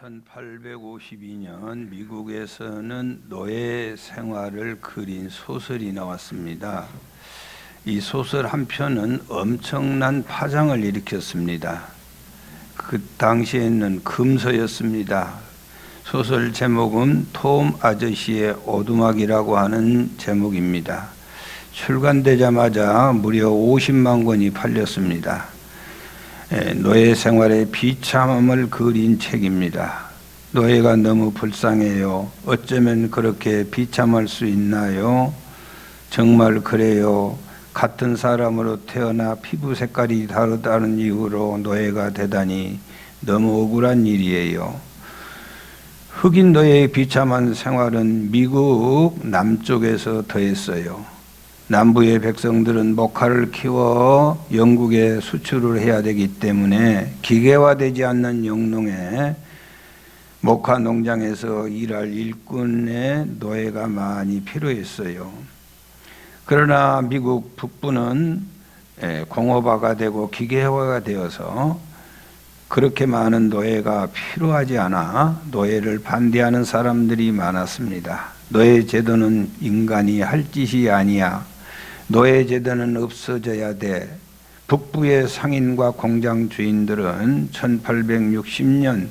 1852년 미국에서는 노예 생활을 그린 소설이 나왔습니다. 이 소설 한 편은 엄청난 파장을 일으켰습니다. 그 당시에는 금서였습니다. 소설 제목은 톰 아저씨의 오두막이라고 하는 제목입니다. 출간되자마자 무려 50만 권이 팔렸습니다. 노예 생활의 비참함을 그린 책입니다. 노예가 너무 불쌍해요. 어쩌면 그렇게 비참할 수 있나요? 정말 그래요. 같은 사람으로 태어나 피부 색깔이 다르다는 이유로 노예가 되다니 너무 억울한 일이에요. 흑인 노예의 비참한 생활은 미국 남쪽에서 더했어요. 남부의 백성들은 목화를 키워 영국에 수출을 해야 되기 때문에 기계화되지 않는 영농에 목화 농장에서 일할 일꾼의 노예가 많이 필요했어요. 그러나 미국 북부는 공업화가 되고 기계화가 되어서 그렇게 많은 노예가 필요하지 않아 노예를 반대하는 사람들이 많았습니다. 노예 제도는 인간이 할 짓이 아니야. 노예 제도는 없어져야 돼. 북부의 상인과 공장 주인들은 1860년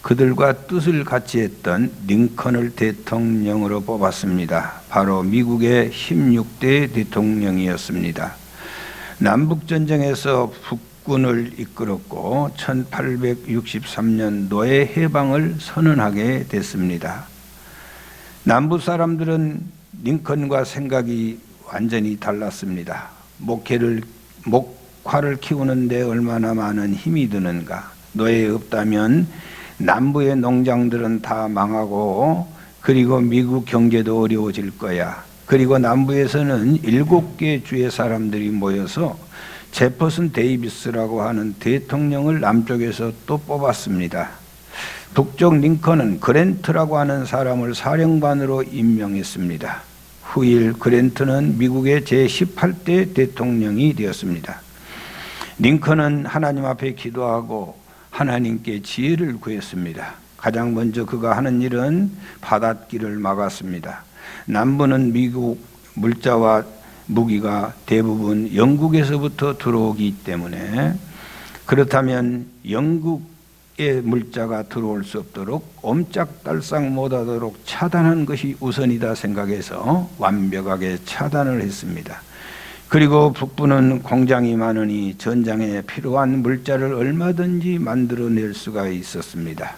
그들과 뜻을 같이 했던 링컨을 대통령으로 뽑았습니다. 바로 미국의 16대 대통령이었습니다. 남북전쟁에서 북군을 이끌었고 1863년 노예 해방을 선언하게 됐습니다. 남부 사람들은 링컨과 생각이 완전히 달랐습니다. 목화를 키우는데 얼마나 많은 힘이 드는가. 노예 없다면 남부의 농장들은 다 망하고 그리고 미국 경제도 어려워질 거야. 그리고 남부에서는 7개 주의 사람들이 모여서 제퍼슨 데이비스라고 하는 대통령을 남쪽에서 또 뽑았습니다. 북쪽 링컨은 그랜트라고 하는 사람을 사령관으로 임명했습니다. 후일 그랜트는 미국의 제18대 대통령이 되었습니다. 링컨은 하나님 앞에 기도하고 하나님께 지혜를 구했습니다. 가장 먼저 그가 하는 일은 바닷길을 막았습니다. 남부는 미국 물자와 무기가 대부분 영국에서부터 들어오기 때문에 그렇다면 영국의 물자가 들어올 수 없도록 옴짝달싹 못하도록 차단한 것이 우선이다 생각해서 완벽하게 차단을 했습니다. 그리고 북부는 공장이 많으니 전장에 필요한 물자를 얼마든지 만들어낼 수가 있었습니다.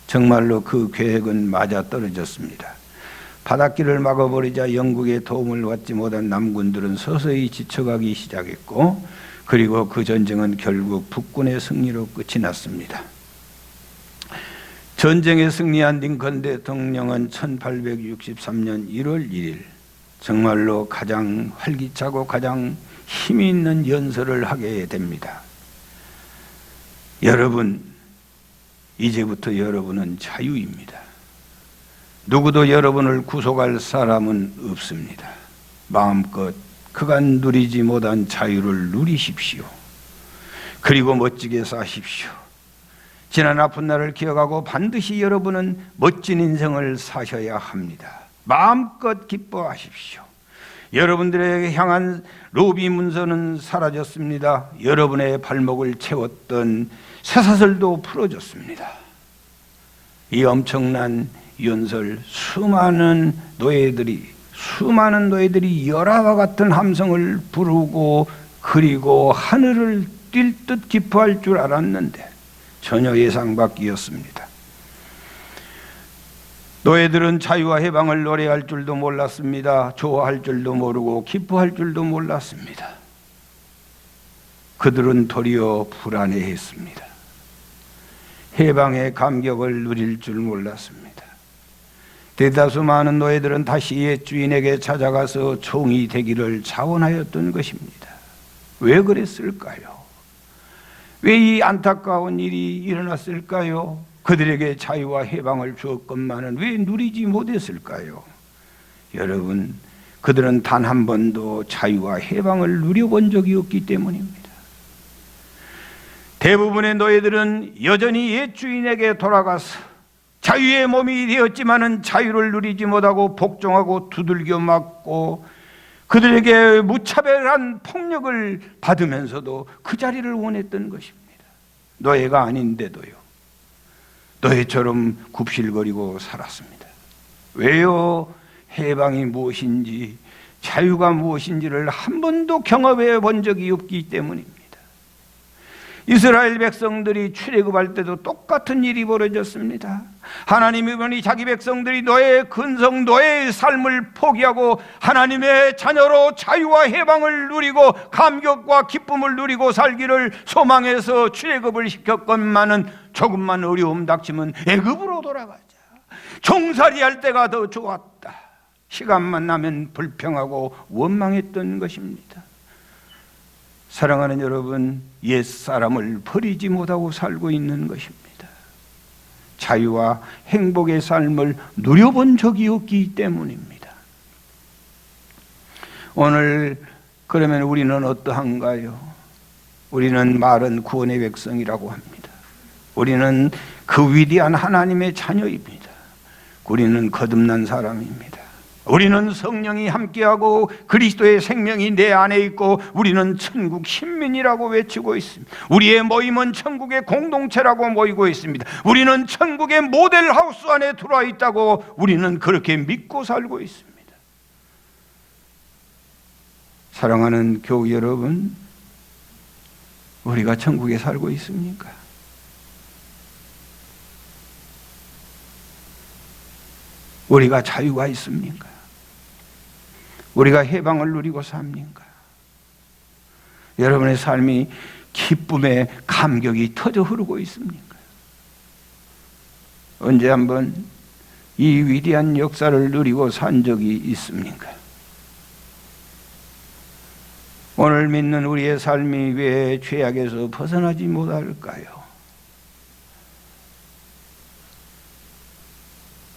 정말로 그 계획은 맞아떨어졌습니다. 바닷길을 막아버리자 영국의 도움을 받지 못한 남군들은 서서히 지쳐가기 시작했고 그리고 그 전쟁은 결국 북군의 승리로 끝이 났습니다. 전쟁에 승리한 링컨 대통령은 1863년 1월 1일 정말로 가장 활기차고 가장 힘이 있는 연설을 하게 됩니다. 여러분, 이제부터 여러분은 자유입니다. 누구도 여러분을 구속할 사람은 없습니다. 마음껏 그간 누리지 못한 자유를 누리십시오. 그리고 멋지게 사십시오. 지난 아픈 날을 기억하고 반드시 여러분은 멋진 인생을 사셔야 합니다. 마음껏 기뻐하십시오. 여러분들에게 향한 로비 문서는 사라졌습니다. 여러분의 발목을 채웠던 쇠사슬도 풀어졌습니다. 이 엄청난 연설, 수많은 노예들이 열화와 같은 함성을 부르고 그리고 하늘을 뛸 듯 기뻐할 줄 알았는데 전혀 예상 밖이었습니다. 노예들은 자유와 해방을 노래할 줄도 몰랐습니다. 좋아할 줄도 모르고 기뻐할 줄도 몰랐습니다. 그들은 도리어 불안해했습니다. 해방의 감격을 누릴 줄 몰랐습니다. 대다수 많은 노예들은 다시 옛 주인에게 찾아가서 종이 되기를 자원하였던 것입니다. 왜 그랬을까요? 왜 이 안타까운 일이 일어났을까요? 그들에게 자유와 해방을 주었건만은 왜 누리지 못했을까요? 여러분, 그들은 단 한 번도 자유와 해방을 누려본 적이 없기 때문입니다. 대부분의 노예들은 여전히 옛 주인에게 돌아가서 자유의 몸이 되었지만은 자유를 누리지 못하고 복종하고 두들겨 맞고 그들에게 무차별한 폭력을 받으면서도 그 자리를 원했던 것입니다. 노예가 아닌데도요, 노예처럼 굽실거리고 살았습니다. 왜요? 해방이 무엇인지, 자유가 무엇인지를 한 번도 경험해 본 적이 없기 때문입니다. 이스라엘 백성들이 출애굽할 때도 똑같은 일이 벌어졌습니다. 하나님이 보니 자기 백성들이 노예의 근성, 노예의 삶을 포기하고 하나님의 자녀로 자유와 해방을 누리고 감격과 기쁨을 누리고 살기를 소망해서 출애굽을 시켰건만은 조금만 어려움 닥치면 애굽으로 돌아가자, 종살이할 때가 더 좋았다, 시간만 나면 불평하고 원망했던 것입니다. 사랑하는 여러분, 옛사람을 버리지 못하고 살고 있는 것입니다. 자유와 행복의 삶을 누려본 적이 없기 때문입니다. 오늘 그러면 우리는 어떠한가요? 우리는 마른 구원의 백성이라고 합니다. 우리는 그 위대한 하나님의 자녀입니다. 우리는 거듭난 사람입니다. 우리는 성령이 함께하고 그리스도의 생명이 내 안에 있고 우리는 천국 신민이라고 외치고 있습니다. 우리의 모임은 천국의 공동체라고 모이고 있습니다. 우리는 천국의 모델하우스 안에 들어와 있다고 우리는 그렇게 믿고 살고 있습니다. 사랑하는 교우 여러분, 우리가 천국에 살고 있습니까? 우리가 자유가 있습니까? 우리가 해방을 누리고 삽니까? 여러분의 삶이 기쁨의 감격이 터져 흐르고 있습니까? 언제 한번 이 위대한 역사를 누리고 산 적이 있습니까? 오늘 믿는 우리의 삶이 왜 죄악에서 벗어나지 못할까요?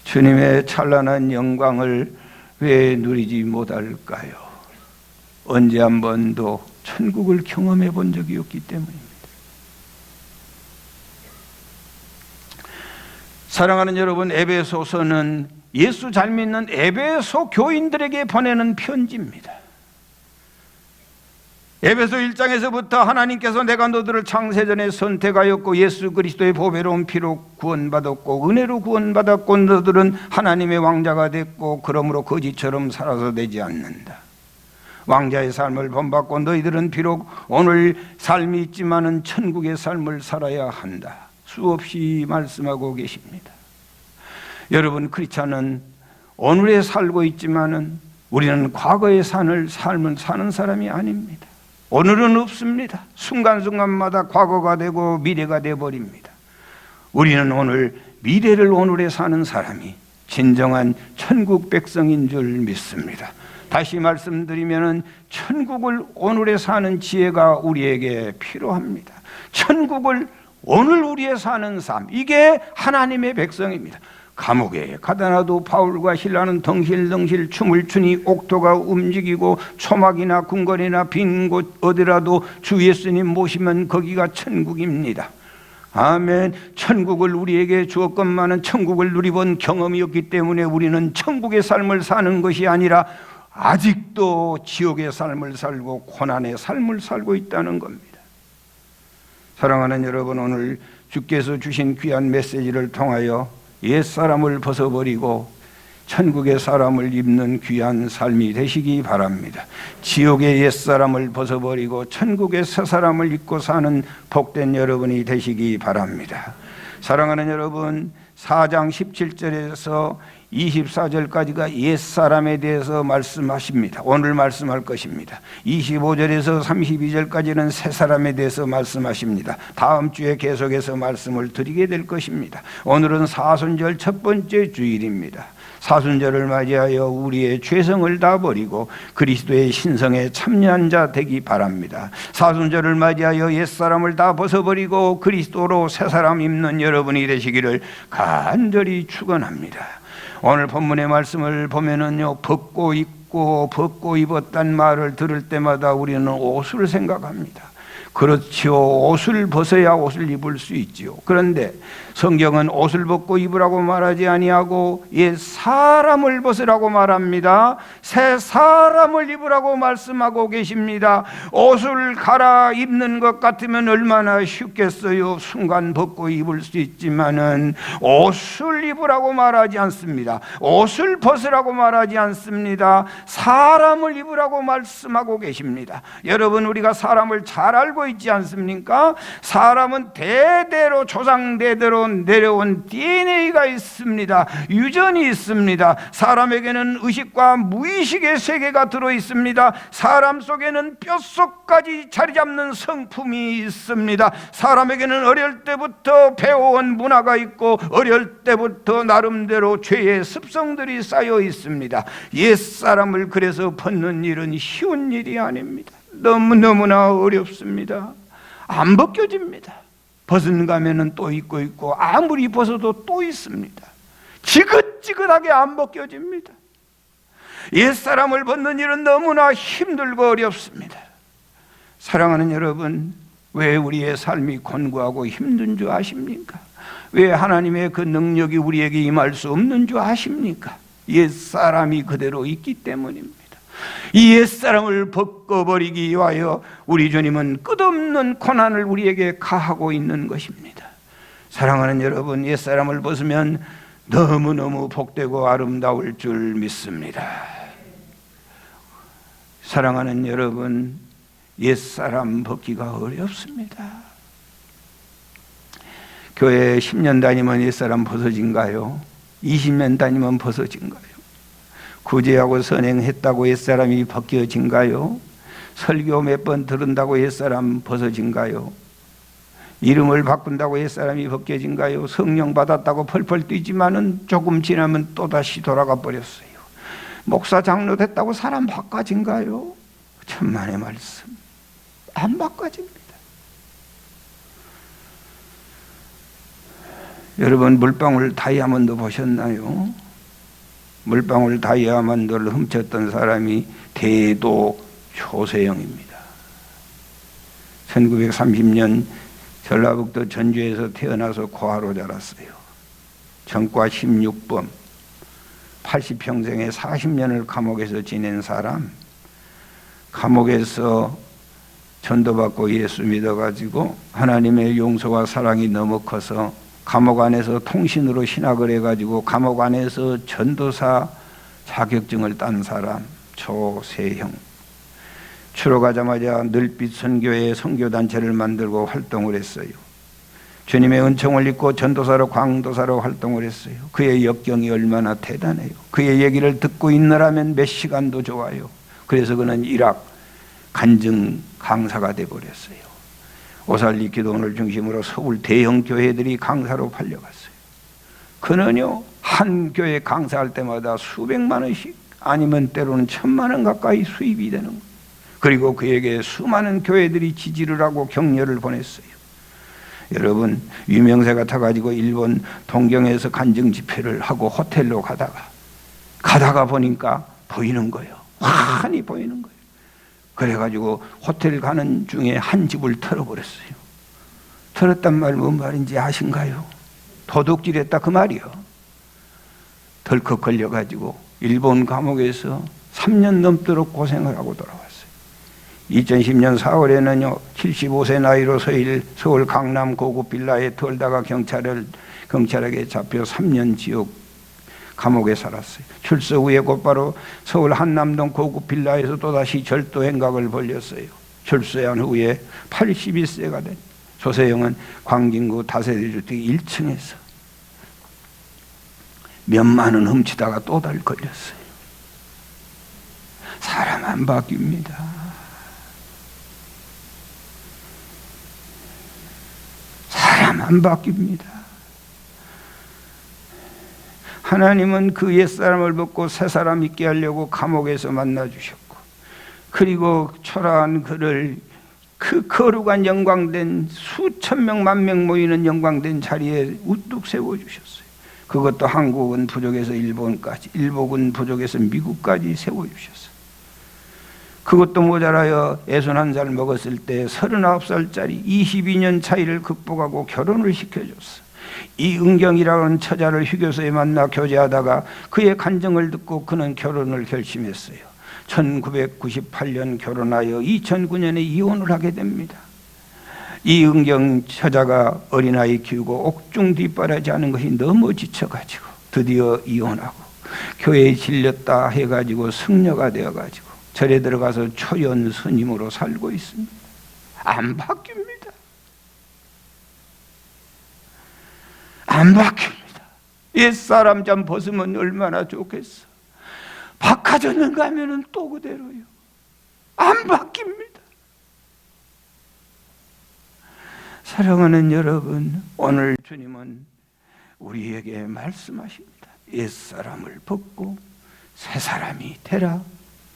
주님의 찬란한 영광을 왜 누리지 못할까요? 언제 한 번도 천국을 경험해 본 적이 없기 때문입니다. 사랑하는 여러분, 에베소서는 예수 잘 믿는 에베소 교인들에게 보내는 편지입니다. 에베소 1장에서부터 하나님께서 내가 너들을 창세전에 선택하였고 예수 그리스도의 보배로운 피로 구원받았고 은혜로 구원받았고 너들은 하나님의 왕자가 됐고 그러므로 거지처럼 살아서 되지 않는다. 왕자의 삶을 본받고 너희들은 비록 오늘 삶이 있지만은 천국의 삶을 살아야 한다. 수없이 말씀하고 계십니다. 여러분, 크리스찬은 오늘에 살고 있지만은 우리는 과거의 삶을 사는 사람이 아닙니다. 오늘은 없습니다. 순간순간마다 과거가 되고 미래가 되어버립니다. 우리는 오늘 미래를 오늘에 사는 사람이 진정한 천국 백성인 줄 믿습니다. 다시 말씀드리면 천국을 오늘에 사는 지혜가 우리에게 필요합니다. 천국을 오늘 우리에 사는 삶, 이게 하나님의 백성입니다. 감옥에 가다놔도 바울과 실라는 덩실덩실 춤을 추니 옥토가 움직이고 초막이나 궁궐이나 빈 곳 어디라도 주 예수님 모시면 거기가 천국입니다. 아멘. 천국을 우리에게 주었건만은 천국을 누리본 경험이 없기 때문에 우리는 천국의 삶을 사는 것이 아니라 아직도 지옥의 삶을 살고 고난의 삶을 살고 있다는 겁니다. 사랑하는 여러분, 오늘 주께서 주신 귀한 메시지를 통하여 옛사람을 벗어버리고 천국의 사람을 입는 귀한 삶이 되시기 바랍니다. 지옥의 옛사람을 벗어버리고 천국의 새사람을 입고 사는 복된 여러분이 되시기 바랍니다. 사랑하는 여러분, 4장 17절에서 24절까지가 옛사람에 대해서 말씀하십니다. 오늘 말씀할 것입니다. 25절에서 32절까지는 새사람에 대해서 말씀하십니다. 다음 주에 계속해서 말씀을 드리게 될 것입니다. 오늘은 사순절 첫 번째 주일입니다. 사순절을 맞이하여 우리의 죄성을 다 버리고 그리스도의 신성에 참여한 자 되기 바랍니다. 사순절을 맞이하여 옛사람을 다 벗어버리고 그리스도로 새사람 입는 여러분이 되시기를 간절히 축원합니다. 오늘 본문의 말씀을 보면은요, 벗고 입고 벗고 입었단 말을 들을 때마다 우리는 옷을 생각합니다. 그렇지요. 옷을 벗어야 옷을 입을 수 있지요. 그런데 성경은 옷을 벗고 입으라고 말하지 아니하고 옛 사람을 벗으라고 말합니다. 새 사람을 입으라고 말씀하고 계십니다. 옷을 갈아입는 것 같으면 얼마나 쉽겠어요. 순간 벗고 입을 수 있지만은 옷을 입으라고 말하지 않습니다. 옷을 벗으라고 말하지 않습니다. 사람을 입으라고 말씀하고 계십니다. 여러분, 우리가 사람을 잘 알고 있지 않습니까? 사람은 대대로 조상대대로 내려온 DNA가 있습니다. 유전이 있습니다. 사람에게는 의식과 무의식의 세계가 들어 있습니다. 사람 속에는 뼛속까지 자리 잡는 성품이 있습니다. 사람에게는 어릴 때부터 배워온 문화가 있고 어릴 때부터 나름대로 죄의 습성들이 쌓여 있습니다. 옛사람을 그래서 벗는 일은 쉬운 일이 아닙니다. 너무나 어렵습니다. 안 벗겨집니다. 벗은 가면은 또 입고 있고 아무리 벗어도 또 있습니다. 지긋지긋하게 안 벗겨집니다. 옛사람을 벗는 일은 너무나 힘들고 어렵습니다. 사랑하는 여러분, 왜 우리의 삶이 곤고하고 힘든 줄 아십니까? 왜 하나님의 그 능력이 우리에게 임할 수 없는 줄 아십니까? 옛사람이 그대로 있기 때문입니다. 이 옛사람을 벗겨버리기 위하여 우리 주님은 끝없는 고난을 우리에게 가하고 있는 것입니다. 사랑하는 여러분, 옛사람을 벗으면 너무너무 복되고 아름다울 줄 믿습니다. 사랑하는 여러분, 옛사람 벗기가 어렵습니다. 교회 10년 다니면 옛사람 벗어진가요? 20년 다니면 벗어진가요? 구제하고 선행했다고 옛사람이 벗겨진가요? 설교 몇 번 들은다고 옛사람 벗어진가요? 이름을 바꾼다고 옛사람이 벗겨진가요? 성령 받았다고 펄펄 뛰지만은 조금 지나면 또다시 돌아가 버렸어요. 목사 장로 됐다고 사람 바꿔진가요? 천만의 말씀, 안 바꿔집니다. 여러분, 물방울 다이아몬드 보셨나요? 물방울 다이아몬드를 훔쳤던 사람이 대도 조세영입니다. 1930년 전라북도 전주에서 태어나서 고아로 자랐어요. 전과 16범, 80평생에 40년을 감옥에서 지낸 사람, 감옥에서 전도받고 예수 믿어가지고 하나님의 용서와 사랑이 너무 커서 감옥 안에서 통신으로 신학을 해가지고 감옥 안에서 전도사 자격증을 딴 사람 조세형. 추록하자마자 늘빛 선교회 선교단체를 만들고 활동을 했어요. 주님의 은총을 입고 전도사로 광도사로 활동을 했어요. 그의 역경이 얼마나 대단해요. 그의 얘기를 듣고 있느라면 몇 시간도 좋아요. 그래서 그는 일학 간증 강사가 되어버렸어요. 오살리 기도원을 중심으로 서울 대형 교회들이 강사로 팔려갔어요. 그는요, 한 교회 강사할 때마다 수백만 원씩 아니면 때로는 1,000만 원 가까이 수입이 되는 거예요. 그리고 그에게 수많은 교회들이 지지를 하고 격려를 보냈어요. 여러분, 유명세 같아가지고 일본 동경에서 간증 집회를 하고 호텔로 가다가 보니까 보이는 거예요. 환히 보이는 거예요. 그래가지고 호텔 가는 중에 한 집을 털어버렸어요. 털었단 말 뭔 말인지 아신가요? 도둑질했다 그 말이요. 덜컥 걸려가지고 일본 감옥에서 3년 넘도록 고생을 하고 돌아왔어요. 2010년 4월에는요 75세 나이로 서울 강남 고급 빌라에 털다가 경찰에게 잡혀 3년 지옥 감옥에 살았어요. 출소 후에 곧바로 서울 한남동 고급 빌라에서 또다시 절도 행각을 벌였어요. 출소한 후에 81세가 된 조세영은 광진구 다세대 주택 1층에서 몇만 원 훔치다가 또 달 걸렸어요. 사람 안 바뀝니다. 사람 안 바뀝니다. 하나님은 그 옛사람을 벗고 새사람 있게 하려고 감옥에서 만나주셨고, 그리고 초라한 그를 그 거룩한 영광된 수천 명, 만 명 모이는 영광된 자리에 우뚝 세워주셨어요. 그것도 한국은 부족해서 일본까지, 일본은 부족해서 미국까지 세워주셨어요. 그것도 모자라여 61살 먹었을 때 39살짜리 22년 차이를 극복하고 결혼을 시켜줬어. 이은경이라는 처자를 휴게소에 만나 교제하다가 그의 간증을 듣고 그는 결혼을 결심했어요. 1998년 결혼하여 2009년에 이혼을 하게 됩니다. 이은경 처자가 어린아이 키우고 옥중 뒷바라지 하는 것이 너무 지쳐가지고 드디어 이혼하고 교회에 질렸다 해가지고 승려가 되어가지고 절에 들어가서 초연 스님으로 살고 있습니다. 안 바뀝니다. 안 바뀝니다. 옛사람 좀 벗으면 얼마나 좋겠어. 박하전인가 하면은 또 그대로요. 안 바뀝니다. 사랑하는 여러분, 오늘 주님은 우리에게 말씀하십니다. 옛사람을 벗고 새 사람이 되라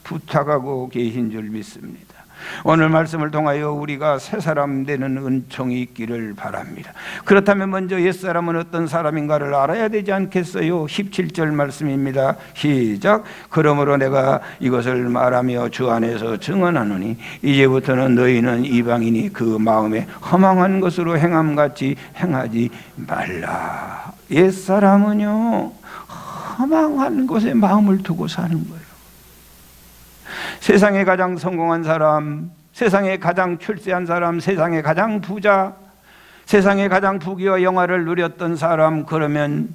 부탁하고 계신 줄 믿습니다. 오늘 말씀을 통하여 우리가 새 사람 되는 은총이 있기를 바랍니다. 그렇다면 먼저 옛사람은 어떤 사람인가를 알아야 되지 않겠어요? 17절 말씀입니다. 시작. 그러므로 내가 이것을 말하며 주 안에서 증언하노니 이제부터는 너희는 이방인이 그 마음에 허망한 것으로 행함같이 행하지 말라. 옛사람은요, 허망한 것에 마음을 두고 사는 거예요. 세상에 가장 성공한 사람, 세상에 가장 출세한 사람, 세상에 가장 부자, 세상에 가장 부귀와 영화를 누렸던 사람, 그러면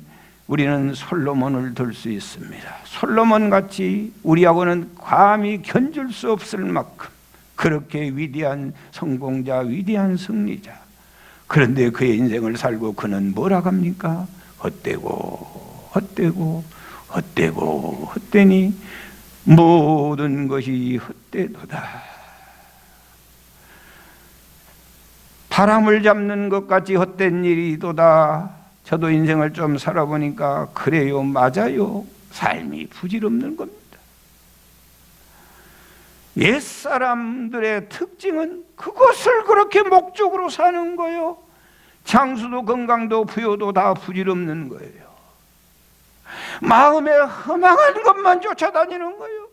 우리는 솔로몬을 들 수 있습니다. 솔로몬 같이 우리하고는 감히 견줄 수 없을 만큼 그렇게 위대한 성공자, 위대한 승리자. 그런데 그의 인생을 살고 그는 뭐라 합니까? 헛되고 헛되고 헛되고 헛되니 모든 것이 헛되도다. 바람을 잡는 것 같이 헛된 일이도다. 저도 인생을 좀 살아보니까 그래요, 맞아요. 삶이 부질없는 겁니다. 옛사람들의 특징은 그것을 그렇게 목적으로 사는 거예요. 장수도 건강도 부여도 다 부질없는 거예요. 마음에 허망한 것만 쫓아다니는 거예요.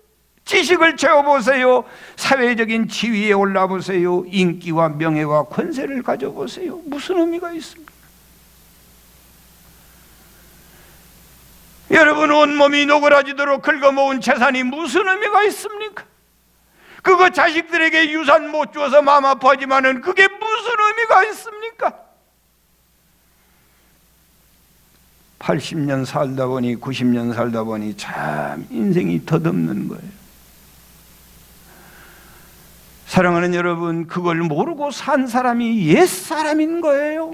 지식을 채워보세요. 사회적인 지위에 올라보세요. 인기와 명예와 권세를 가져보세요. 무슨 의미가 있습니까? 여러분, 온몸이 노그라지도록 긁어모은 재산이 무슨 의미가 있습니까? 그거 자식들에게 유산 못 주어서 마음 아파하지만은 그게 무슨 의미가 있습니까? 80년 살다 보니 90년 살다 보니 참 인생이 덧없는 거예요. 사랑하는 여러분, 그걸 모르고 산 사람이 옛사람인 거예요.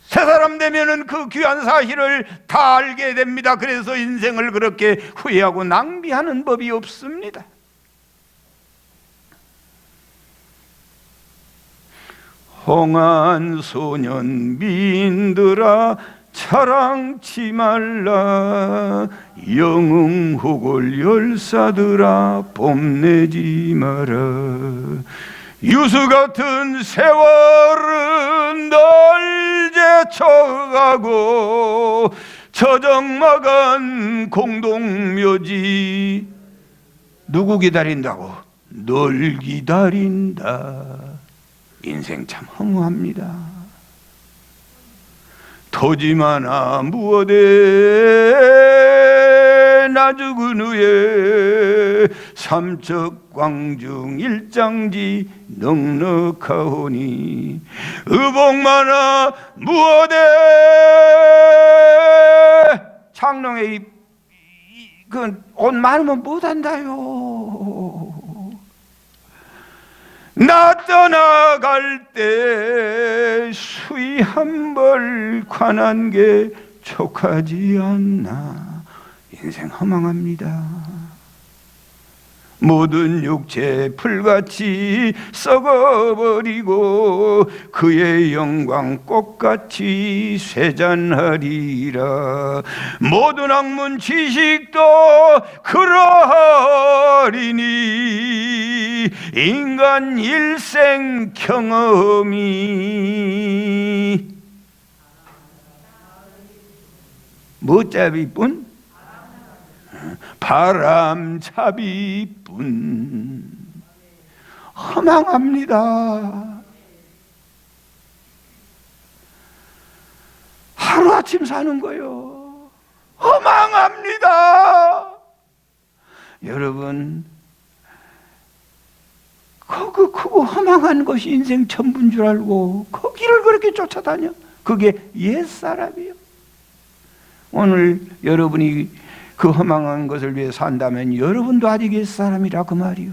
새 사람 되면은 그 귀한 사실을 다 알게 됩니다. 그래서 인생을 그렇게 후회하고 낭비하는 법이 없습니다. 홍한 소년 미인들아 자랑치 말라. 영웅호골 열사들아 뽐내지 마라. 유수 같은 세월은 널 제쳐가고 저정막한 공동묘지 누구 기다린다고? 널 기다린다. 인생 참 허무합니다. 토지마나 무엇에 나 죽은 후에 삼척광중 일장지 넉넉하오니 의복마나 무엇에 창롱에 그 옷 많으면 못한다요. 나 떠나갈 때 수위 한 벌 관한 게 촉하지 않나. 인생 허망합니다. 모든 육체 풀같이 썩어버리고 그의 영광 꽃같이 쇠잔하리라. 모든 학문 지식도 그러하리니 인간 일생 경험이 뭐잡이뿐? 바람잡이뿐. 허망합니다. 하루아침 사는 거요. 허망합니다. 여러분, 그 크고 허망한 것이 인생 전부인 줄 알고 그 길을 그렇게 쫓아다녀. 그게 옛사람이요. 오늘 여러분이 그 허망한 것을 위해 산다면 여러분도 아직 옛사람이라 그 말이요.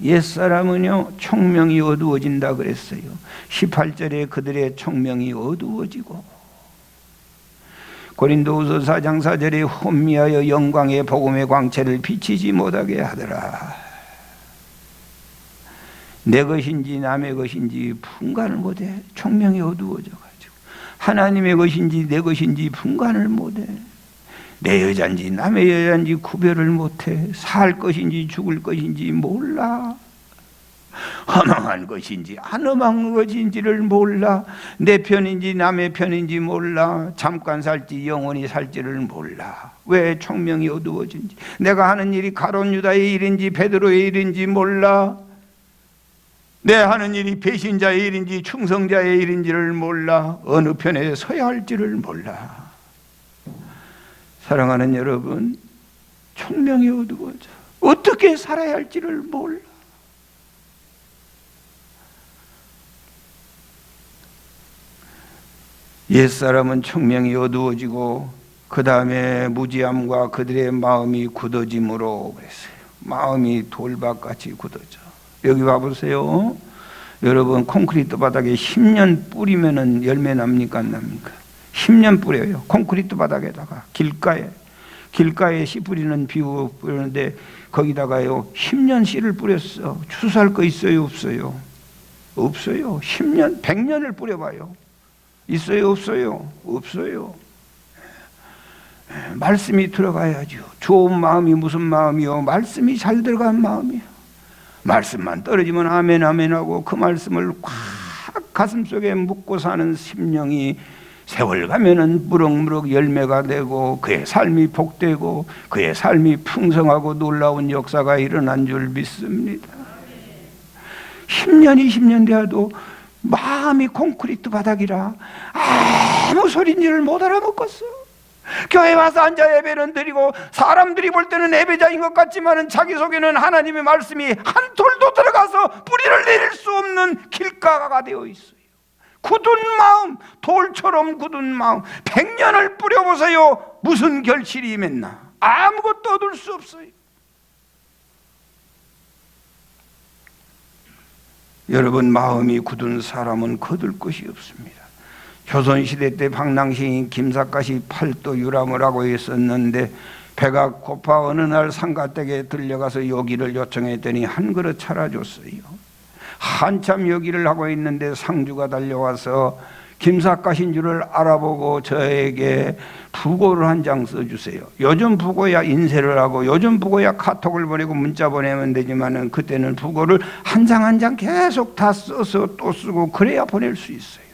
옛사람은요 총명이 어두워진다 그랬어요. 18절에 그들의 총명이 어두워지고, 고린도후서 4장 4절에 혼미하여 영광의 복음의 광채를 비치지 못하게 하더라. 내 것인지 남의 것인지 분간을 못해. 총명이 어두워져가지고 하나님의 것인지 내 것인지 분간을 못해. 내 여자인지 남의 여자인지 구별을 못해. 살 것인지 죽을 것인지 몰라. 허망한 것인지 안 허망한 것인지를 몰라. 내 편인지 남의 편인지 몰라. 잠깐 살지 영원히 살지를 몰라. 왜? 총명이 어두워진지. 내가 하는 일이 가룟 유다의 일인지 베드로의 일인지 몰라. 내 하는 일이 배신자의 일인지 충성자의 일인지를 몰라. 어느 편에 서야 할지를 몰라. 사랑하는 여러분, 총명이 어두워져. 어떻게 살아야 할지를 몰라. 옛사람은 총명이 어두워지고 그 다음에 무지함과 그들의 마음이 굳어짐으로 그랬어요. 마음이 돌밭같이 굳어져. 여기 봐보세요. 여러분, 콘크리트 바닥에 10년 뿌리면은 열매 납니까 안 납니까? 10년 뿌려요. 콘크리트 바닥에다가 길가에 씨 뿌리는 비유 뿌리는데 거기다가요 10년 씨를 뿌렸어. 추수할 거 있어요 없어요? 없어요. 10년 100년을 뿌려봐요. 있어요 없어요? 없어요. 말씀이 들어가야죠. 좋은 마음이 무슨 마음이요? 말씀이 잘 들어간 마음이요. 말씀만 떨어지면 아멘 아멘 하고 그 말씀을 꽉 가슴속에 묻고 사는 심령이 세월 가면은 무럭무럭 열매가 되고 그의 삶이 복되고 그의 삶이 풍성하고 놀라운 역사가 일어난 줄 믿습니다. 10년 20년 되어도 마음이 콘크리트 바닥이라 아무 소리인지를 못 알아먹겠어. 교회 와서 앉아 예배는 드리고 사람들이 볼 때는 예배자인 것 같지만은 자기 속에는 하나님의 말씀이 한 톨도 들어가서 뿌리를 내릴 수 없는 길가가 되어 있어요. 굳은 마음, 돌처럼 굳은 마음. 100년을 뿌려보세요. 무슨 결실이 맺나? 아무것도 얻을 수 없어요. 여러분, 마음이 굳은 사람은 거둘 것이 없습니다. 조선시대 때 방랑시인 김삿갓이 팔도 유람을 하고 있었는데 배가 고파 어느 날 상가댁에 들려가서 요기를 요청했더니 한 그릇 차려줬어요. 한참 요기를 하고 있는데 상주가 달려와서 김삿갓인 줄을 알아보고 저에게 부고를 한 장 써주세요. 요즘 부고야 인쇄를 하고 요즘 부고야 카톡을 보내고 문자 보내면 되지만은 그때는 부고를 한 장 한 장 계속 다 써서 또 쓰고 그래야 보낼 수 있어요.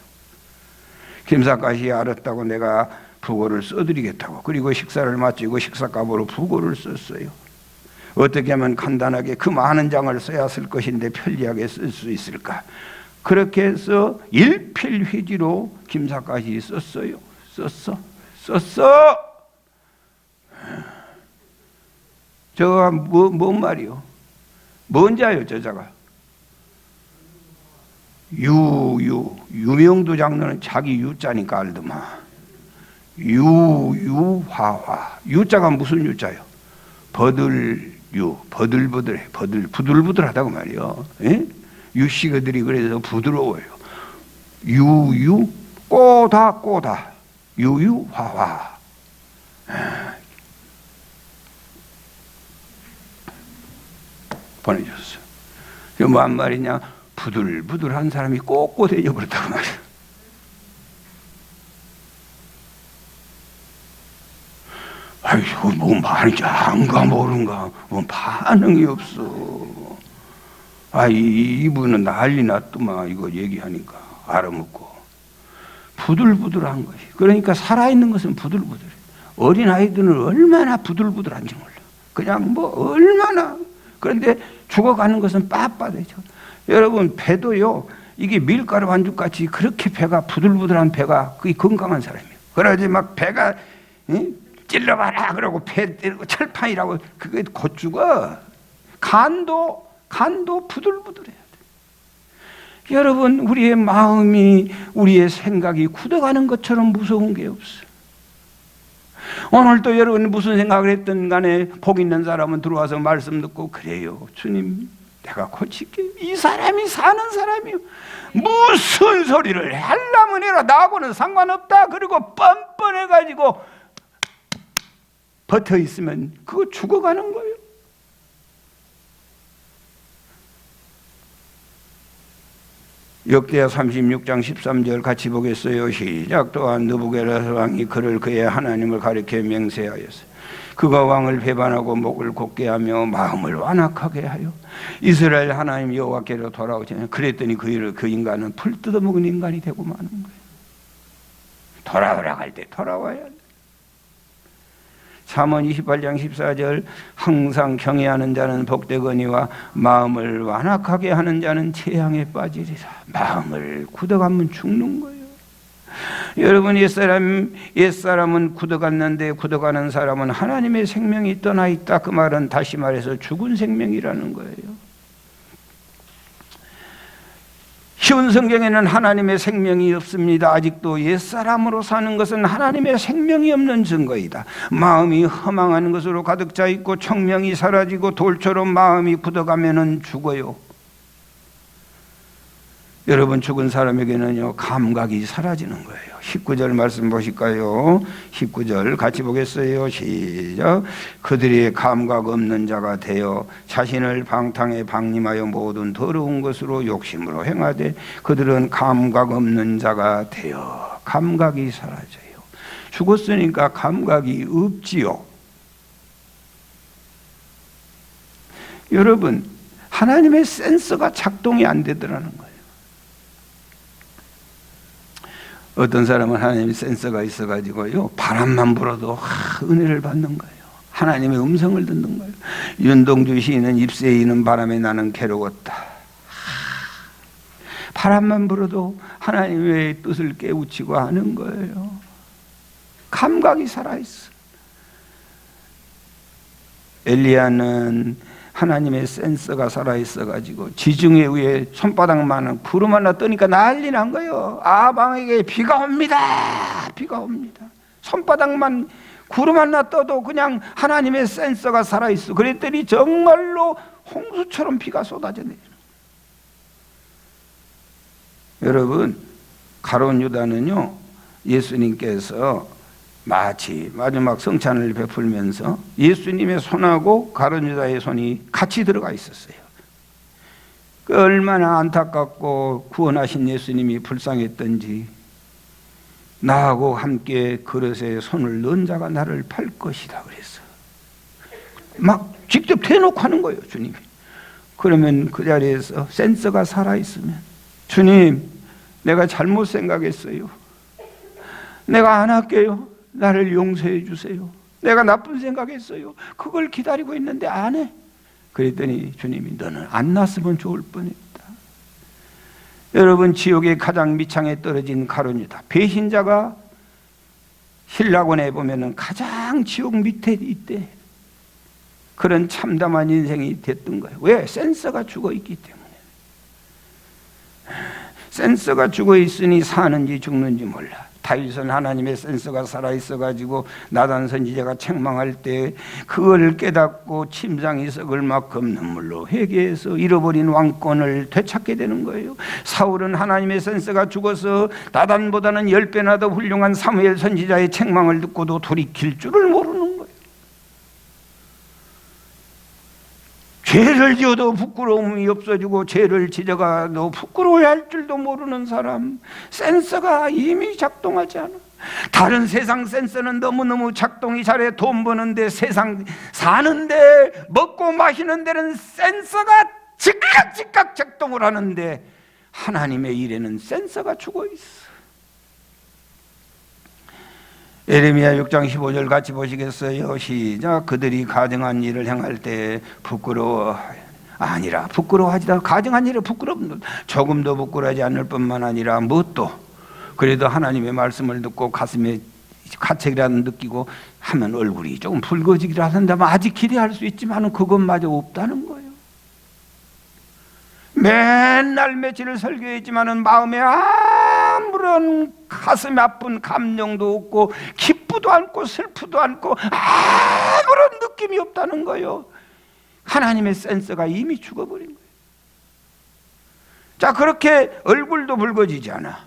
김삿갓이 알았다고 내가 부고를 써드리겠다고. 그리고 식사를 마치고 식사값으로 부고를 썼어요. 어떻게 하면 간단하게 그 많은 장을 써야 쓸 것인데 편리하게 쓸 수 있을까? 그렇게 해서 일필휘지로 김삿갓이 썼어요. 썼어. 저가 뭔 말이요? 뭔 자요 저자가? 유명도 장로는 자기 유자니까 알더만. 유화화. 유자가 무슨 유자요? 버들버들해. 부들부들하다고 말이요. 예? 유씨가들이 그래서 부드러워요. 꼬다. 유화화. 보내줬어. 이거 뭐한 말이냐? 부들부들한 사람이 꼿꼿해져 버렸다고 말이야. 아이고, 뭐 말인지 안가 모른가. 뭐 반응이 없어. 이분은 난리 났더만 이거 얘기하니까 알아먹고. 부들부들한 것이. 그러니까 살아있는 것은 부들부들해. 어린아이들은 얼마나 부들부들한지 몰라. 그냥 뭐 얼마나 그런데 죽어가는 것은 빳빳해져. 여러분, 배도요, 이게 밀가루 반죽같이 그렇게 배가 부들부들한 배가 그게 건강한 사람이에요. 그러지 막 배가 찔러봐라 그러고 배 때리고 철판이라고 그게 곧 죽어. 간도 부들부들해야 돼. 여러분, 우리의 마음이, 우리의 생각이 굳어가는 것처럼 무서운 게 없어. 오늘도 여러분 무슨 생각을 했든 간에 복 있는 사람은 들어와서 말씀 듣고, 그래요 주님 내가 고칠게요. 이 사람이 사는 사람이요, 무슨 소리를 하려면 해라, 나하고는 상관없다. 그리고 뻔뻔해가지고 버텨 있으면 그거 죽어가는 거예요. 역대하 36장 13절 같이 보겠어요. 시작. 또한 느부갓네살 왕이 그를 그의 하나님을 가리켜 맹세하였어요. 그가 왕을 배반하고 목을 곧게 하며 마음을 완악하게 하여 이스라엘 하나님 여호와께로 돌아오지. 그랬더니 그 인간은 풀 뜯어먹은 인간이 되고 마는 거예요. 돌아오라 할 때 돌아와야 돼. 잠언 28장 14절 항상 경외하는 자는 복되거니와 마음을 완악하게 하는 자는 재앙에 빠지리라. 마음을 굳어가면 죽는 거예요. 여러분, 옛사람은 굳어갔는데 굳어가는 사람은 하나님의 생명이 떠나 있다. 그 말은 다시 말해서 죽은 생명이라는 거예요. 쉬운 성경에는 하나님의 생명이 없습니다. 아직도 옛사람으로 사는 것은 하나님의 생명이 없는 증거이다. 마음이 허망한 것으로 가득 차 있고 청명이 사라지고 돌처럼 마음이 굳어가면은 죽어요. 여러분, 죽은 사람에게는요 감각이 사라지는 거예요. 19절 말씀 보실까요? 19절 같이 보겠어요. 시작. 그들이 감각 없는 자가 되어 자신을 방탕에 방림하여 모든 더러운 것으로 욕심으로 행하되 그들은 감각 없는 자가 되어 감각이 사라져요. 죽었으니까 감각이 없지요. 여러분, 하나님의 센서가 작동이 안 되더라는 거예요. 어떤 사람은 하나님의 센서가 있어가지고요 바람만 불어도 은혜를 받는 거예요. 하나님의 음성을 듣는 거예요. 윤동주 시인은 입새에 이는 바람에 나는 괴로웠다. 바람만 불어도 하나님의 뜻을 깨우치고 하는 거예요. 감각이 살아있어. 엘리야는 하나님의 센서가 살아있어가지고 지중해 위에 손바닥만한 구름 하나 뜨니까 난리 난 거예요. 아방에게 비가 옵니다. 비가 옵니다. 손바닥만 구름 하나 떠도 그냥 하나님의 센서가 살아있어. 그랬더니 정말로 홍수처럼 비가 쏟아져 내리는 거예요. 여러분, 가룟 유다는요 예수님께서 마치 마지막 성찬을 베풀면서 예수님의 손하고 가룟 유다의 손이 같이 들어가 있었어요. 그 얼마나 안타깝고 구원하신 예수님이 불쌍했던지, 나하고 함께 그릇에 손을 넣은 자가 나를 팔 것이다 그랬어. 막 직접 대놓고 하는 거예요, 주님이. 그러면 그 자리에서 센서가 살아있으면, 주님 내가 잘못 생각했어요. 내가 안 할게요. 나를 용서해 주세요. 내가 나쁜 생각했어요. 그걸 기다리고 있는데 안 해. 그랬더니 주님이 너는 안 났으면 좋을 뻔했다. 여러분, 지옥의 가장 밑창에 떨어진 가룟 유다, 배신자가 신라권에 보면은 가장 지옥 밑에 있대. 그런 참담한 인생이 됐던 거예요. 왜? 센서가 죽어 있기 때문에. 센서가 죽어 있으니 사는지 죽는지 몰라. 다윗은 하나님의 센서가 살아있어가지고 나단 선지자가 책망할 때 그걸 깨닫고 침상이 썩을 만큼 눈물로 회개해서 잃어버린 왕권을 되찾게 되는 거예요. 사울은 하나님의 센서가 죽어서 나단보다는 10배나 더 훌륭한 사무엘 선지자의 책망을 듣고도 돌이킬 줄을 모르는 거예요. 죄를 지어도 부끄러움이 없어지고 죄를 지져가도 부끄러워할 줄도 모르는 사람, 센서가 이미 작동하지 않아. 다른 세상 센서는 너무너무 작동이 잘해. 돈 버는데, 세상 사는데, 먹고 마시는 데는 센서가 즉각 작동을 하는데 하나님의 일에는 센서가 죽어 있어. 예레미야 6장 15절 같이 보시겠어요? 시작. 그들이 가증한 일을 행할 때 부끄러워하지다. 가증한 일을 조금도 부끄러워하지 않을 뿐만 아니라 무엇도 그래도 하나님의 말씀을 듣고 가슴에 가책이라도 느끼고 하면 얼굴이 조금 붉어지기라 한다면 아직 기대할 수 있지만 그것마저 없다는 거예요. 맨날 며칠을 설교했지만 마음에 아무런 가슴 아픈 감정도 없고 기쁘도 않고 슬프도 않고 아무런 느낌이 없다는 거예요. 하나님의 센서가 이미 죽어버린 거예요. 자, 그렇게 얼굴도 붉어지지 않아.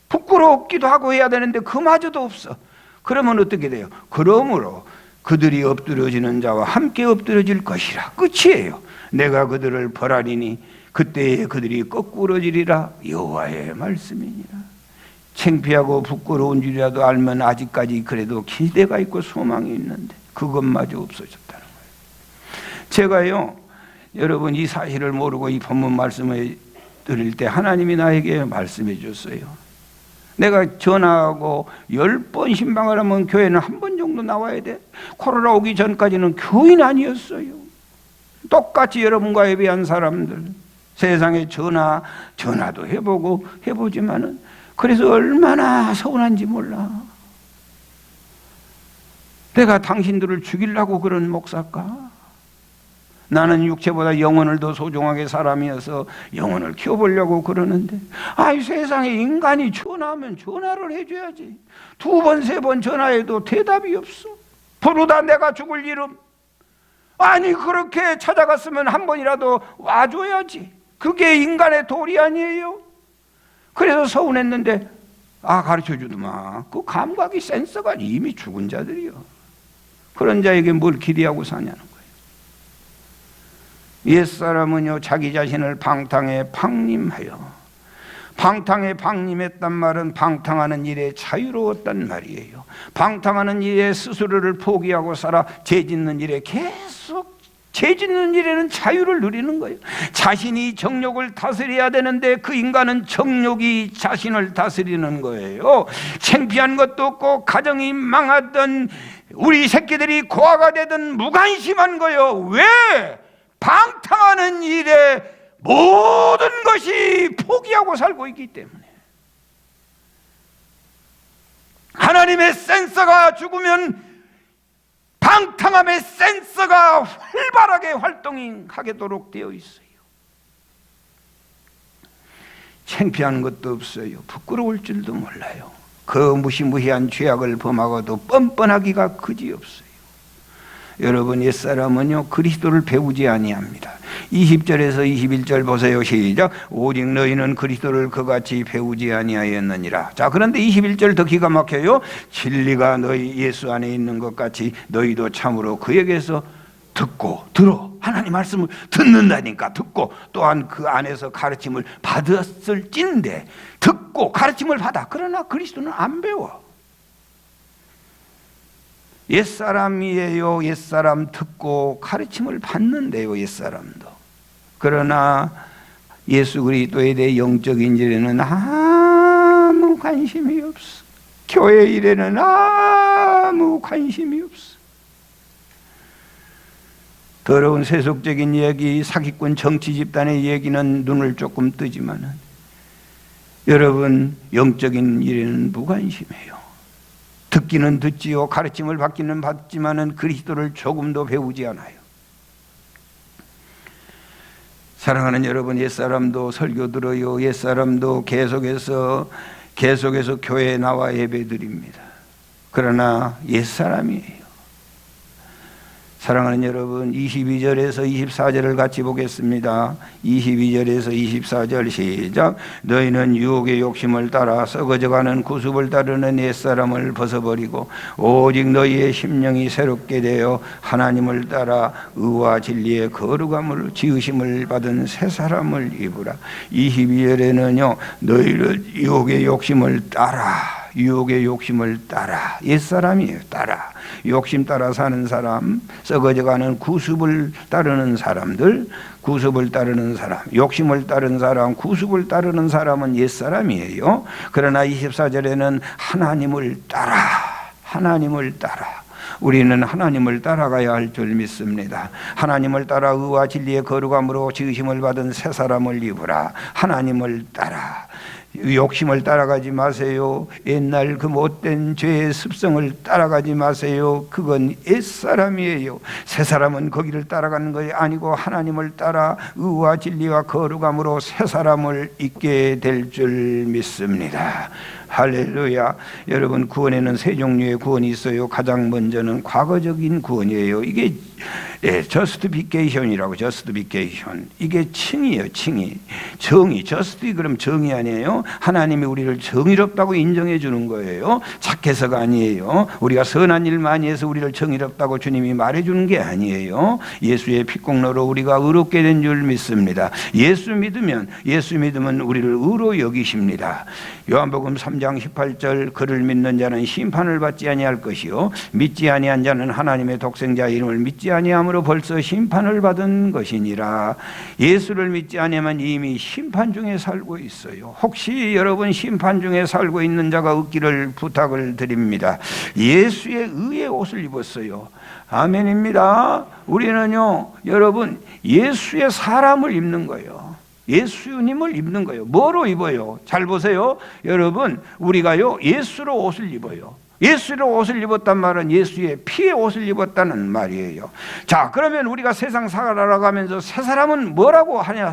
부끄럽기도 하고 해야 되는데 그마저도 없어. 그러면 어떻게 돼요? 그러므로 그들이 엎드려지는 자와 함께 엎드려질 것이라. 끝이에요. 내가 그들을 벌하리니 그때에 그들이 거꾸러지리라. 여호와의 말씀이니라. 창피하고 부끄러운 줄이라도 알면 아직까지 그래도 기대가 있고 소망이 있는데 그것마저 없어졌다는 거예요. 제가요, 여러분 이 사실을 모르고 이 본문 말씀을 드릴 때 하나님이 나에게 말씀해 줬어요. 내가 전화하고 10번 신방을 하면 교회는 한 번 정도 나와야 돼. 코로나 오기 전까지는 교인 아니었어요. 똑같이 여러분과 예배한 사람들, 세상에 전화도 해보고 해보지만은 그래서 얼마나 서운한지 몰라. 내가 당신들을 죽이려고 그런 목사일까? 나는 육체보다 영혼을 더 소중하게 사람이어서 영혼을 키워보려고 그러는데, 아이 세상에 인간이 전화하면 전화를 해줘야지. 2번, 3번 전화해도 대답이 없어. 부르다 내가 죽을 이름. 아니 그렇게 찾아갔으면 한 번이라도 와줘야지. 그게 인간의 도리 아니에요? 그래서 서운했는데 가르쳐주더만. 그 감각이 센서가 이미 죽은 자들이요. 그런 자에게 뭘 기대하고 사냐는 거예요. 옛사람은요 자기 자신을 방탕에 방림하여, 방탕에 방림했단 말은 방탕하는 일에 자유로웠단 말이에요. 방탕하는 일에 스스로를 포기하고 살아 죄짓는 일에 계속 죄짓는 일에는 자유를 누리는 거예요. 자신이 정욕을 다스려야 되는데 그 인간은 정욕이 자신을 다스리는 거예요. 창피한 것도 없고 가정이 망하던 우리 새끼들이 고아가 되든 무관심한 거예요. 왜? 방탕하는 일에 모든 것이 포기하고 살고 있기 때문에. 하나님의 센서가 죽으면 방탕함의 센서가 활발하게 활동하게도록 되어 있어요. 창피한 것도 없어요. 부끄러울 줄도 몰라요. 그 무시무시한 죄악을 범하고도 뻔뻔하기가 그지없어요. 여러분 옛사람은요 그리스도를 배우지 아니합니다. 20절에서 21절 보세요. 시작. 오직 너희는 그리스도를 그같이 배우지 아니하였느니라. 자, 그런데 21절 더 기가 막혀요. 진리가 너희 예수 안에 있는 것 같이 너희도 참으로 그에게서 듣고 들어. 하나님 말씀을 듣는다니까. 듣고 또한 그 안에서 가르침을 받았을진데, 듣고 가르침을 받아. 그러나 그리스도는 안 배워. 옛사람이에요. 옛사람 듣고 가르침을 받는데요. 옛사람도. 그러나 예수 그리스도에 대해 영적인 일에는 아무 관심이 없어. 교회 일에는 아무 관심이 없어. 더러운 세속적인 이야기, 사기꾼 정치 집단의 얘기는 눈을 조금 뜨지만은 여러분 영적인 일에는 무관심해요. 듣기는 듣지요. 가르침을 받기는 받지만은 그리스도를 조금도 배우지 않아요. 사랑하는 여러분, 옛사람도 설교 들어요. 옛사람도 계속해서 교회에 나와 예배드립니다. 그러나 옛사람이에요. 사랑하는 여러분, 22절에서 24절을 같이 보겠습니다. 22절에서 24절 시작. 너희는 유혹의 욕심을 따라 썩어져가는 구습을 따르는 옛사람을 벗어버리고 오직 너희의 심령이 새롭게 되어 하나님을 따라 의와 진리의 거룩함을 지으심을 받은 새 사람을 입으라. 22절에는요 너희를 유혹의 욕심을 따라, 유혹의 욕심을 따라, 옛사람이에요. 따라 욕심 따라 사는 사람, 썩어져가는 구습을 따르는 사람들, 구습을 따르는 사람, 욕심을 따르는 사람, 구습을 따르는 사람은 옛사람이에요. 그러나 24절에는 하나님을 따라, 하나님을 따라, 우리는 하나님을 따라가야 할 줄 믿습니다. 하나님을 따라 의와 진리의 거룩함으로 지으심을 받은 새 사람을 입으라. 하나님을 따라, 욕심을 따라가지 마세요. 옛날 그 못된 죄의 습성을 따라가지 마세요. 그건 옛사람이에요. 새 사람은 거기를 따라가는 것이 아니고 하나님을 따라 의와 진리와 거룩함으로 새 사람을 입게 될 줄 믿습니다. 할렐루야. 여러분, 구원에는 세 종류의 구원이 있어요. 가장 먼저는 과거적인 구원이에요. 이게 저스티피케이션이라고. 저스티피케이션, 이게 칭이에요. 칭이, 정의. 저스티 그럼 정의 아니에요? 하나님이 우리를 정의롭다고 인정해 주는 거예요. 착해서가 아니에요. 우리가 선한 일 많이 해서 우리를 정의롭다고 주님이 말해 주는 게 아니에요. 예수의 피공로로 우리가 의롭게 된 줄 믿습니다. 예수 믿으면 우리를 의로 여기십니다. 요한복음 3장 18절, 그를 믿는 자는 심판을 받지 아니할 것이요 믿지 아니한 자는 하나님의 독생자 이름을 믿지 아니함으로 벌써 심판을 받은 것이니라. 예수를 믿지 아니하면 이미 심판 중에 살고 있어요. 혹시 여러분 심판 중에 살고 있는 자가 없기를 부탁을 드립니다. 예수의 의의 옷을 입었어요. 아멘입니다. 우리는요, 여러분, 예수의 사람을 입는 거예요. 예수님을 입는 거예요. 뭐로 입어요? 잘 보세요. 여러분, 우리가요, 예수로 옷을 입어요. 예수로 옷을 입었단 말은 예수의 피의 옷을 입었다는 말이에요. 자, 그러면 우리가 세상 살아가면서 새 사람은 뭐라고 하냐?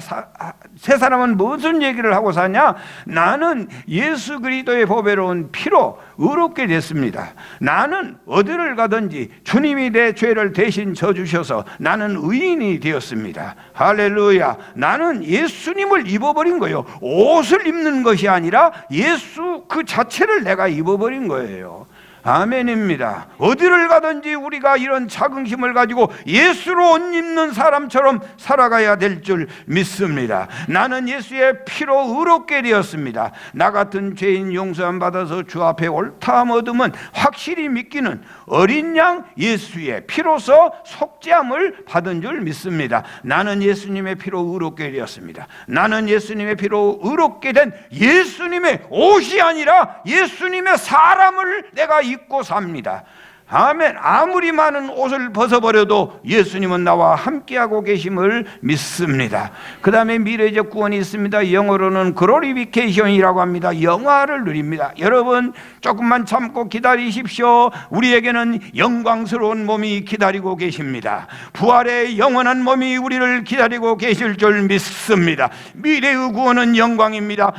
새 사람은 무슨 얘기를 하고 사냐? 나는 예수 그리스도의 보배로운 피로 의롭게 됐습니다. 나는 어디를 가든지 주님이 내 죄를 대신 져주셔서 나는 의인이 되었습니다. 할렐루야. 나는 예수님을 입어버린 거예요. 옷을 입는 것이 아니라 예수 그 자체를 내가 입어버린 거예요. 아멘입니다. 어디를 가든지 우리가 이런 자긍심을 가지고 예수로 옷 입는 사람처럼 살아가야 될 줄 믿습니다. 나는 예수의 피로 의롭게 되었습니다. 나 같은 죄인 용서함 받아서 주 앞에 옳다함 얻으면 확실히 믿기는 어린 양 예수의 피로서 속죄함을 받은 줄 믿습니다. 나는 예수님의 피로 의롭게 되었습니다. 나는 예수님의 피로 의롭게 된 예수님의 옷이 아니라 예수님의 사람을 내가 입고 삽니다. 아멘. 아무리 많은 옷을 벗어버려도 예수님은 나와 함께하고 계심을 믿습니다. 그 다음에 미래적 구원이 있습니다. 영어로는 글로리피케이션이라고 합니다. 영화를 누립니다. 여러분, 조금만 참고 기다리십시오. 우리에게는 영광스러운 몸이 기다리고 계십니다. 부활의 영원한 몸이 우리를 기다리고 계실 줄 믿습니다. 미래의 구원은 영광입니다.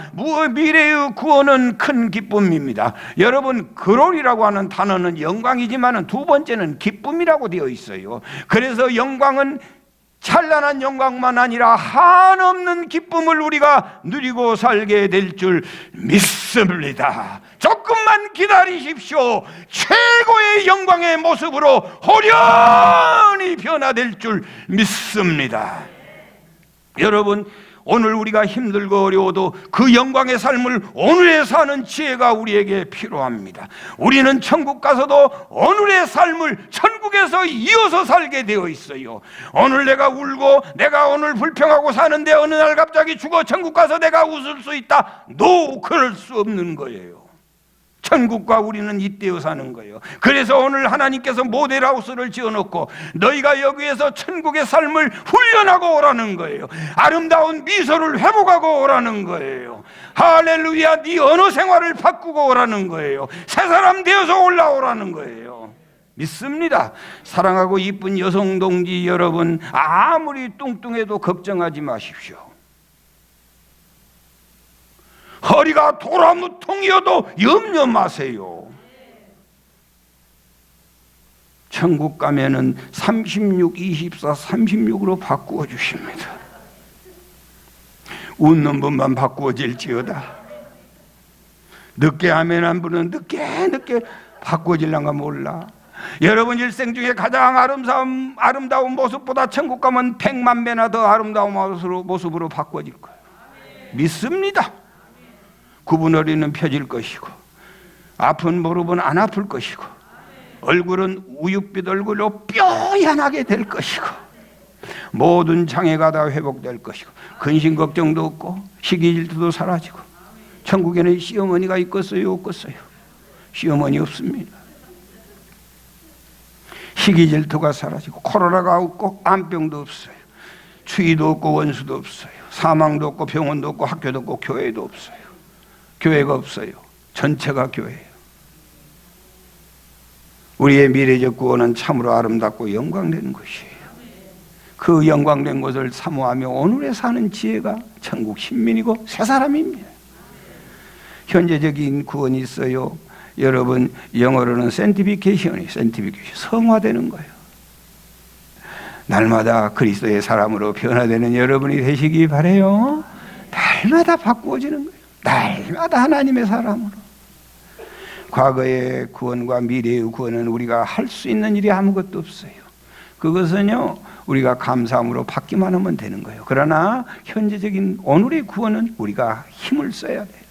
미래의 구원은 큰 기쁨입니다. 여러분, 글로리라고 하는 단어는 영광이지만 두 번째는 기쁨이라고 되어 있어요. 그래서 영광은 찬란한 영광만 아니라 한없는 기쁨을 우리가 누리고 살게 될 줄 믿습니다. 조금만 기다리십시오. 최고의 영광의 모습으로 호련히 변화될 줄 믿습니다. 여러분, 오늘 우리가 힘들고 어려워도 그 영광의 삶을 오늘에 사는 지혜가 우리에게 필요합니다. 우리는 천국 가서도 오늘의 삶을 천국에서 이어서 살게 되어 있어요. 오늘 내가 울고 내가 오늘 불평하고 사는데 어느 날 갑자기 죽어 천국 가서 내가 웃을 수 있다? 그럴 수 없는 거예요. 천국과 우리는 이때여 사는 거예요. 그래서 오늘 하나님께서 모델하우스를 지어놓고 너희가 여기에서 천국의 삶을 훈련하고 오라는 거예요. 아름다운 미소를 회복하고 오라는 거예요. 할렐루야. 네 언어 생활을 바꾸고 오라는 거예요. 새 사람 되어서 올라오라는 거예요. 믿습니다. 사랑하고 이쁜 여성 동지 여러분, 아무리 뚱뚱해도 걱정하지 마십시오. 허리가 도라무통이어도 염려 마세요. 천국 가면은 36, 24, 36으로 바꾸어 주십니다. 웃는 분만 바꾸어질지어다. 늦게 하면 한 분은 늦게 바꾸어질란가 몰라. 여러분 일생 중에 가장 아름다운 모습보다 천국 가면 100만 배나 더 아름다운 모습으로 바꿔질 거예요. 믿습니다. 구분허리는 펴질 것이고 아픈 무릎은 안 아플 것이고 얼굴은 우윳빛 얼굴로 뼈연하게 될 것이고 모든 장애가 다 회복될 것이고 근심 걱정도 없고 시기 질투도 사라지고 천국에는 시어머니가 있겠어요 없겠어요? 시어머니 없습니다. 희귀 질투가 사라지고 코로나가 없고 암병도 없어요. 추위도 없고 원수도 없어요. 사망도 없고 병원도 없고 학교도 없고 교회도 없어요. 교회가 없어요. 전체가 교회예요. 우리의 미래적 구원은 참으로 아름답고 영광된 것이에요. 그 영광된 것을 사모하며 오늘에 사는 지혜가 천국 신민이고 새 사람입니다. 현재적인 구원이 있어요. 여러분, 영어로는 sanctification이 성화되는 거예요. 날마다 그리스도의 사람으로 변화되는 여러분이 되시기 바라요. 날마다 바꾸어지는 거예요. 날마다 하나님의 사람으로. 과거의 구원과 미래의 구원은 우리가 할 수 있는 일이 아무것도 없어요. 그것은요, 우리가 감사함으로 받기만 하면 되는 거예요. 그러나 현재적인 오늘의 구원은 우리가 힘을 써야 돼요.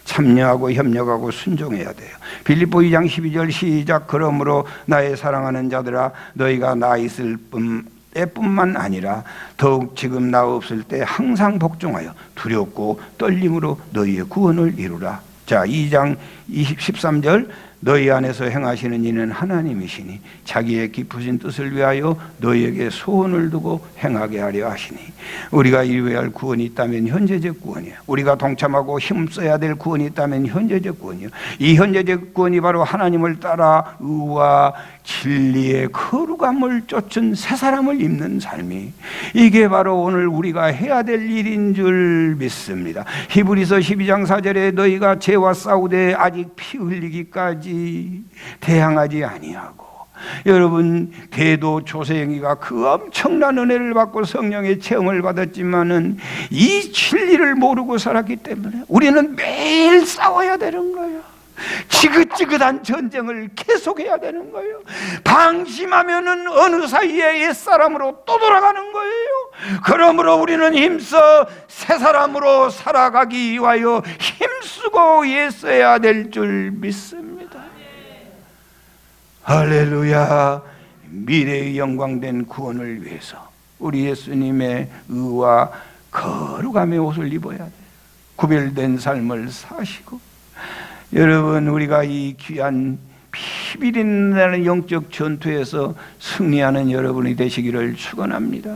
참여하고 협력하고 순종해야 돼요. 빌립보 2장 12절 시작. 그러므로 나의 사랑하는 자들아, 너희가 나 있을 때뿐만 아니라 더욱 지금 나 없을 때 항상 복종하여 두렵고 떨림으로 너희의 구원을 이루라. 자, 2장 13절 너희 안에서 행하시는 이는 하나님이시니 자기의 깊으신 뜻을 위하여 너희에게 소원을 두고 행하게 하려 하시니. 우리가 이루어야 할 구원이 있다면 현재적 구원이에요. 우리가 동참하고 힘써야 될 구원이 있다면 현재적 구원이에요. 이 현재적 구원이 바로 하나님을 따라 의와 진리의 거룩함을 쫓은 새 사람을 입는 삶이, 이게 바로 오늘 우리가 해야 될 일인 줄 믿습니다. 히브리서 12장 4절에 너희가 죄와 싸우되 아직 피 흘리기까지 대항하지 아니하고. 여러분, 대도 조세영이가 그 엄청난 은혜를 받고 성령의 체험을 받았지만은 이 진리를 모르고 살았기 때문에 우리는 매일 싸워야 되는 거예요. 지긋지긋한 전쟁을 계속해야 되는 거예요. 방심하면은 어느 사이에 옛사람으로 또 돌아가는 거예요. 그러므로 우리는 힘써 새 사람으로 살아가기 위하여 힘쓰고 애써야 될 줄 믿습니다. 할렐루야. 미래의 영광된 구원을 위해서 우리 예수님의 의와 거룩함의 옷을 입어야 돼요. 구별된 삶을 사시고. 여러분, 우리가 이 귀한 피비린내는 영적 전투에서 승리하는 여러분이 되시기를 축원합니다.